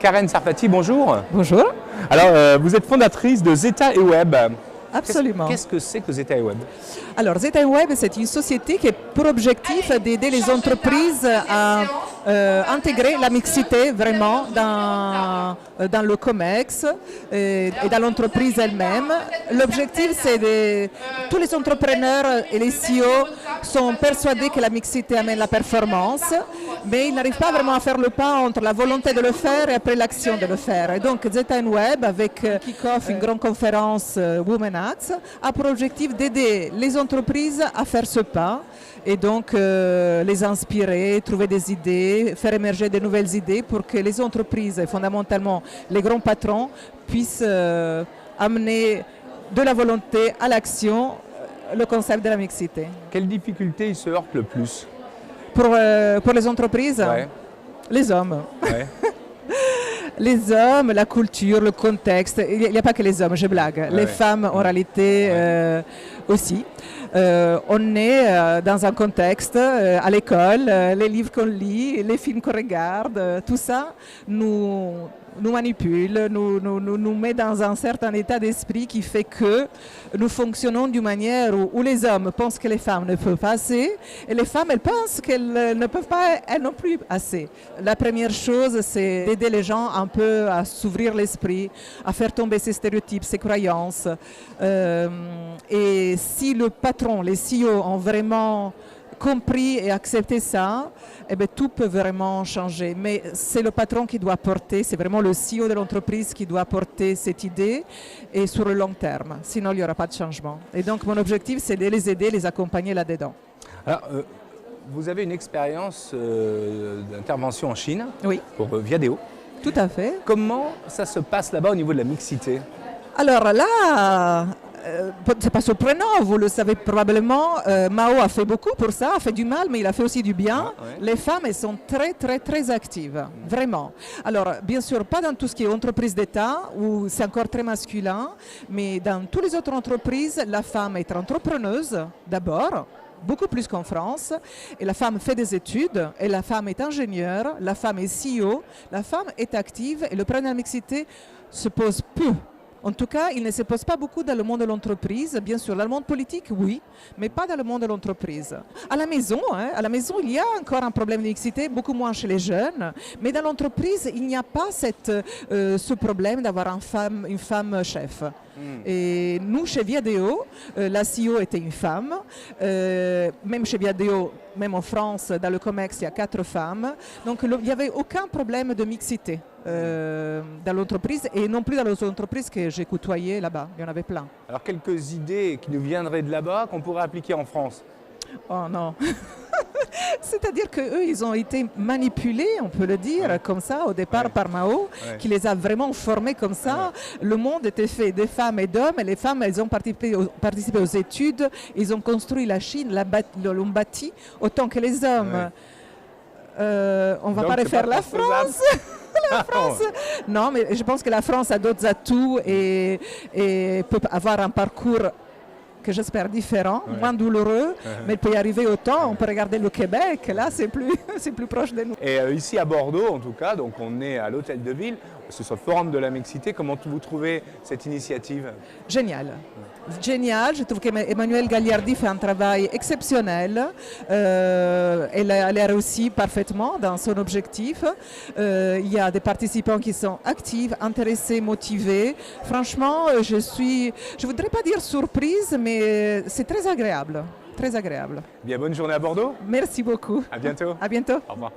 Karen Sarfati, bonjour. Bonjour. Alors, vous êtes fondatrice de Zeta et Web. Absolument. Qu'est-ce que c'est que Zeta et Web? Alors, Zeta Web, c'est une société qui a pour objectif d'aider les entreprises à intégrer la mixité vraiment dans le COMEX et dans l'entreprise elle-même. L'objectif, c'est de... Tous les entrepreneurs et les CEO sont persuadés que la mixité amène la performance, mais ils n'arrivent pas vraiment à faire le pas entre la volonté de le faire et après l'action de le faire. Et donc, Zeta Web, avec kick-off, une grande conférence Women Acts, a pour objectif d'aider les entreprises à faire ce pas et donc les inspirer, trouver des idées, faire émerger de nouvelles idées pour que les entreprises, et fondamentalement les grands patrons, puissent amener de la volonté à l'action le concept de la mixité. Quelles difficultés ils se heurtent le plus? Pour les entreprises, ouais. Les hommes. Ouais. Les hommes, la culture, le contexte, il n'y a pas que les hommes, je blague, les femmes en réalité aussi. On est dans un contexte, à l'école, les livres qu'on lit, les films qu'on regarde, tout ça nous manipule, nous met dans un certain état d'esprit qui fait que nous fonctionnons d'une manière où les hommes pensent que les femmes ne peuvent pas assez et les femmes elles pensent qu'elles ne peuvent pas elles non plus assez. La première chose c'est d'aider les gens un peu à s'ouvrir l'esprit, à faire tomber ces stéréotypes, ces croyances. Et si le patron, les CEO ont vraiment compris et accepté ça, eh bien, tout peut vraiment changer. Mais c'est le patron qui doit porter, c'est vraiment le CEO de l'entreprise qui doit porter cette idée et sur le long terme. Sinon, il n'y aura pas de changement. Et donc, mon objectif, c'est de les aider, les accompagner là-dedans. Alors, vous avez une expérience d'intervention en Chine pour Viadeo. Tout à fait. Comment ça se passe là-bas au niveau de la mixité? Alors là... c'est pas surprenant, vous le savez probablement, Mao a fait beaucoup pour ça, a fait du mal, mais il a fait aussi du bien. Les femmes, elles sont très actives, vraiment. Alors, bien sûr, pas dans tout ce qui est entreprise d'État, où c'est encore très masculin, mais dans toutes les autres entreprises, la femme est entrepreneuse, d'abord, beaucoup plus qu'en France, et la femme fait des études, et la femme est ingénieure, la femme est CEO, la femme est active, et le problème de la mixité se pose peu. En tout cas, il ne se pose pas beaucoup dans le monde de l'entreprise. Bien sûr, dans le monde politique, oui, mais pas dans le monde de l'entreprise. À la maison, il y a encore un problème de mixité, beaucoup moins chez les jeunes. Mais dans l'entreprise, il n'y a pas ce problème d'avoir une femme chef. Et nous, chez Viadeo, la CEO était une femme. Même chez Viadeo, même en France, dans le COMEX, il y a 4 femmes. Donc, il n'y avait aucun problème de mixité dans l'entreprise et non plus dans les entreprises que j'ai côtoyées là-bas. Il y en avait plein. Alors, quelques idées qui nous viendraient de là-bas qu'on pourrait appliquer en France? Oh non. C'est-à-dire qu'eux, ils ont été manipulés, on peut le dire, comme ça, au départ par Mao, qui les a vraiment formés comme ça. Le monde était fait de femmes et d'hommes, et les femmes, elles ont participé aux études, ils ont construit la Chine, l'ont bâti autant que les hommes. On ne va pas refaire la France. La France. Non, mais je pense que la France a d'autres atouts et peut avoir un parcours que j'espère différent, moins douloureux, mais il peut y arriver autant. On peut regarder le Québec, là c'est plus proche de nous. Et ici à Bordeaux, en tout cas, donc on est à l'Hôtel de Ville, ce soit le Forum de la mixité. Comment vous trouvez cette initiative? Génial. Génial, je trouve qu'Emmanuelle Gagliardi fait un travail exceptionnel. Elle a réussi parfaitement dans son objectif. Il y a des participants qui sont actifs, intéressés, motivés. Franchement, je voudrais pas dire surprise, mais c'est très agréable. Très agréable. Bien, bonne journée à Bordeaux. Merci beaucoup. À bientôt. À bientôt. Au revoir.